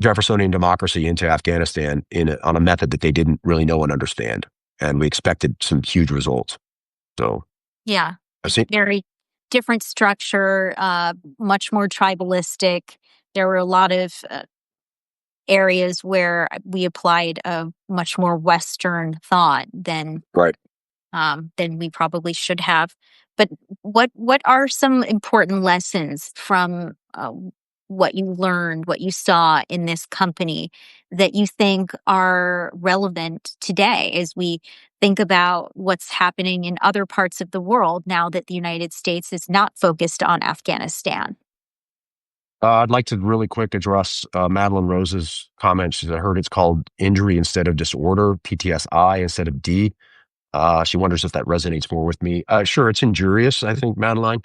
Jeffersonian democracy into Afghanistan on a method that they didn't really know and understand, and we expected some huge results. So Yeah, I think very different structure, much more tribalistic. There were a lot of areas where we applied a much more Western thought right. than we probably should have. But what are some important lessons from what you learned, what you saw in this company that you think are relevant today as we think about what's happening in other parts of the world now that the United States is not focused on Afghanistan? I'd like to really quick address Madeline Rose's comment. I heard it's called injury instead of disorder, PTSI instead of D. She wonders if that resonates more with me. Sure, it's injurious, I think, Madeline.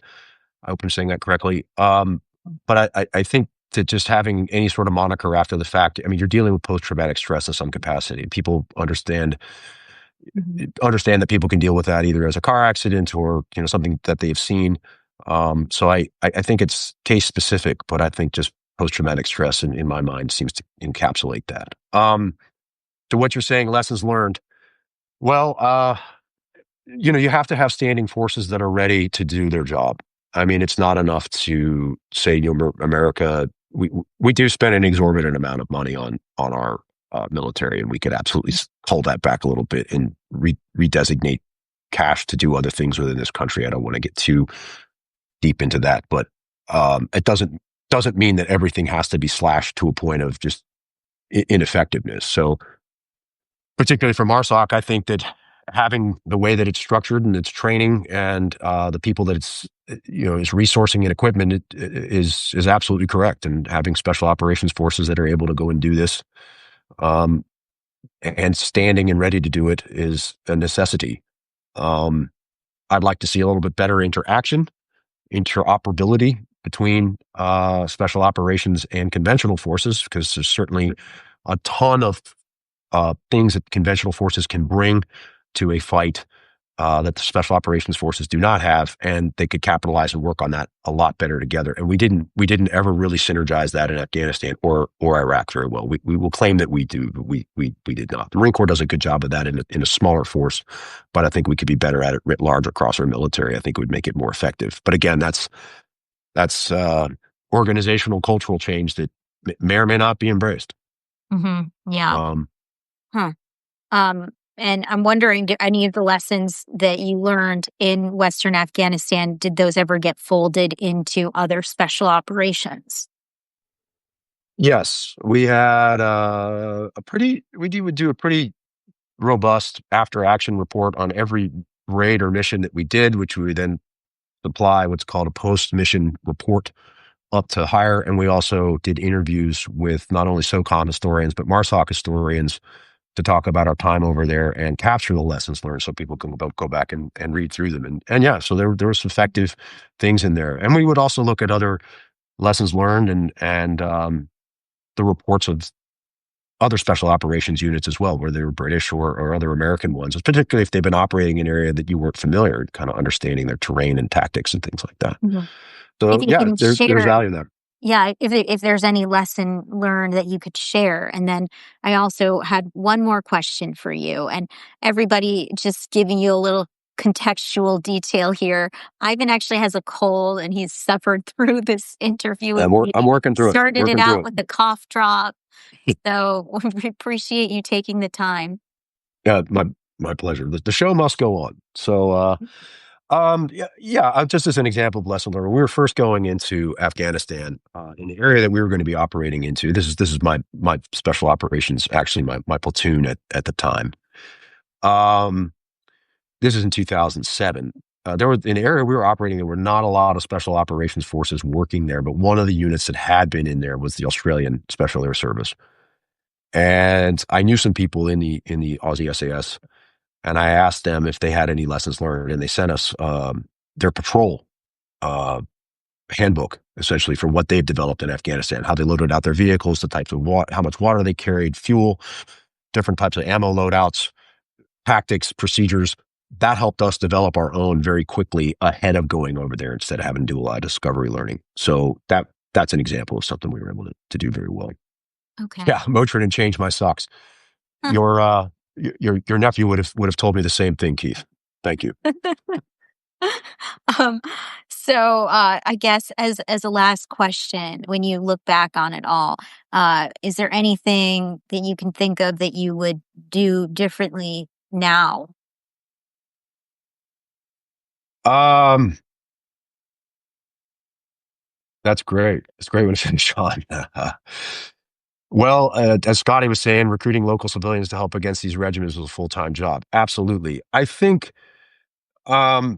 I hope I'm saying that correctly. But I think that just having any sort of moniker after the fact, I mean, you're dealing with post-traumatic stress of some capacity. People Mhm. understand that people can deal with that either as a car accident or, something that they've seen. So I think it's case specific, but I think just post-traumatic stress in my mind seems to encapsulate that. To what you're saying, lessons learned. Well, you have to have standing forces that are ready to do their job. I mean, it's not enough to say, America, we do spend an exorbitant amount of money on our military, and we could absolutely hold that back a little bit and redesignate cash to do other things within this country. I don't want to get too deep into that, but it doesn't mean that everything has to be slashed to a point of just ineffectiveness. So particularly for MARSOC, I think that having the way that it's structured and its training and the people that it's is resourcing and equipment is absolutely correct. And having special operations forces that are able to go and do this um, and standing and ready to do it is a necessity. Um, I'd like to see a little bit better interaction, interoperability between special operations and conventional forces, because there's certainly a ton of things that conventional forces can bring to a fight that the special operations forces do not have, and they could capitalize and work on that a lot better together. And we didn't ever really synergize that in Afghanistan or Iraq very well. We will claim that we do, but we did not. The Marine Corps does a good job of that in a smaller force, but I think we could be better at it writ large across our military. I think it would make it more effective. But again, that's organizational cultural change that may or may not be embraced. Yeah. Huh. And I'm wondering, do any of the lessons that you learned in Western Afghanistan, did those ever get folded into other special operations? Yes, we had we would do a pretty robust after action report on every raid or mission that we did, which we would then supply what's called a post mission report up to higher. And we also did interviews with not only SOCOM historians, but MARSOC historians to talk about our time over there and capture the lessons learned so people can go back and read through them. And yeah, so there were some effective things in there. And we would also look at other lessons learned and the reports of other special operations units as well, whether they were British or other American ones, particularly if they've been operating in an area that you weren't familiar, kind of understanding their terrain and tactics and things like that. So If you yeah, can there's share, value in that. yeah, if there's any lesson learned that you could share. And then I also had one more question for you, and everybody just giving you a little contextual detail here. Ivan actually has a cold and he's suffered through this interview. I'm working through it. Started it out with a cough drop. So we appreciate you taking the time. Yeah, my pleasure. The show must go on. So just as an example of lesson learned, when we were first going into Afghanistan, in the area that we were going to be operating into, this is my special operations, actually my platoon at the time. This is in 2007. There was in the area we were operating, there were not a lot of special operations forces working there, but one of the units that had been in there was the Australian Special Air Service. And I knew some people in the Aussie SAS, and I asked them if they had any lessons learned, and they sent us their patrol handbook, essentially, for what they've developed in Afghanistan, how they loaded out their vehicles, the types of how much water they carried, fuel, different types of ammo loadouts, tactics, procedures. That helped us develop our own very quickly ahead of going over there instead of having to do a lot of discovery learning. So that's an example of something we were able to do very well. Okay. Yeah, Motrin and change my socks. Your nephew would have told me the same thing, Keith. Thank you. So I guess as a last question, when you look back on it all, is there anything that you can think of that you would do differently now? That's great. It's great when it's finished on. Well, as Scotty was saying, recruiting local civilians to help against these regiments was a full-time job. Absolutely. I think, I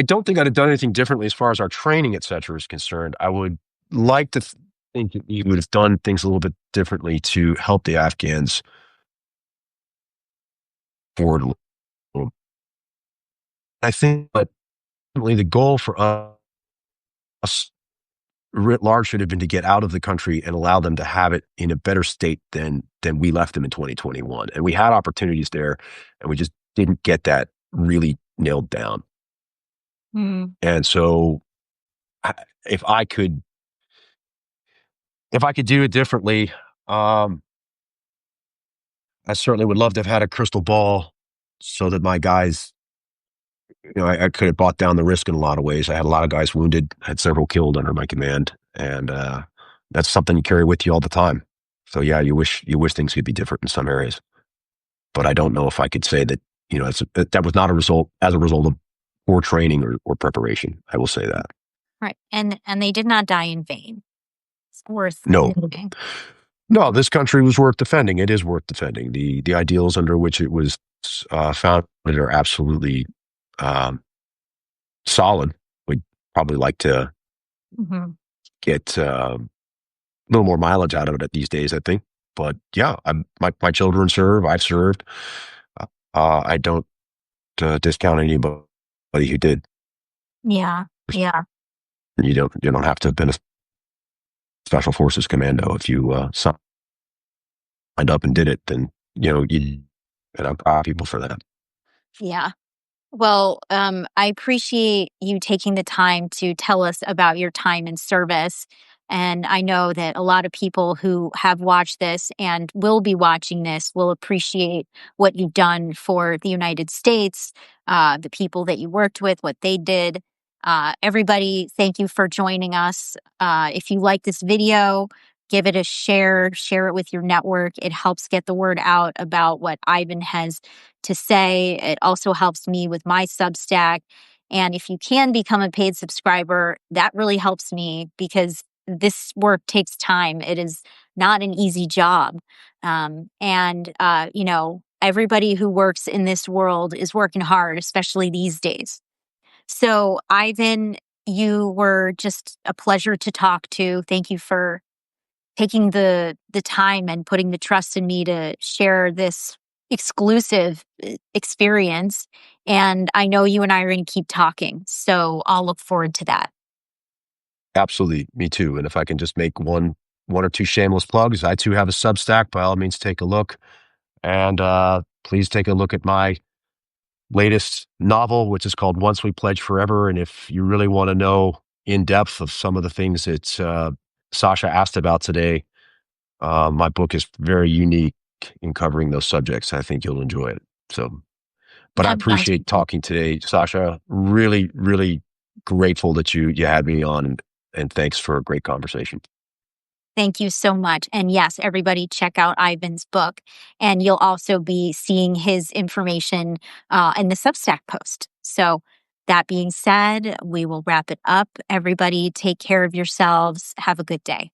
don't think I'd have done anything differently as far as our training, et cetera, is concerned. I would like to think that you would have done things a little bit differently to help the Afghans forward a little. I think, but the goal for us writ large should have been to get out of the country and allow them to have it in a better state than we left them in 2021. And we had opportunities there, and we just didn't get that really nailed down. And so if I could do it differently, I certainly would love to have had a crystal ball so that my guys, I could have brought down the risk in a lot of ways. I had a lot of guys wounded, had several killed under my command, and that's something you carry with you all the time. So yeah, you wish things could be different in some areas, but I don't know if I could say that that was not as a result of poor training or preparation. I will say that. Right, and they did not die in vain. It's worth noting. No, this country was worth defending. It is worth defending. The ideals under which it was founded are absolutely solid. We'd probably like to get a little more mileage out of it these days, I think. But yeah, my children serve. I've served. I don't discount anybody who did. Yeah. You don't have to have been a special forces commando. If you signed up and did it, then you And I'm proud of people for that. Yeah. Well, I appreciate you taking the time to tell us about your time in service. And I know that a lot of people who have watched this and will be watching this will appreciate what you've done for the United States, the people that you worked with, what they did. Everybody, thank you for joining us. If you like this video, give it a share it with your network. It helps get the word out about what Ivan has to say. It also helps me with my Substack. And if you can become a paid subscriber, that really helps me because this work takes time. It is not an easy job. Everybody who works in this world is working hard, especially these days. So, Ivan, you were just a pleasure to talk to. Thank you for taking the time and putting the trust in me to share this exclusive experience. And I know you and I are going to keep talking. So I'll look forward to that. Absolutely. Me too. And if I can just make one or two shameless plugs, I too have a Substack. By all means, take a look. And please take a look at my latest novel, which is called Once We Pledge Forever. And if you really want to know in depth of some of the things that Sasha asked about today, my book is very unique in covering those subjects. I think you'll enjoy it. So, but I appreciate talking today, Sasha. Really, really grateful that you had me on, and thanks for a great conversation. Thank you so much. And yes, everybody check out Ivan's book. And you'll also be seeing his information in the Substack post. So that being said, we will wrap it up. Everybody take care of yourselves. Have a good day.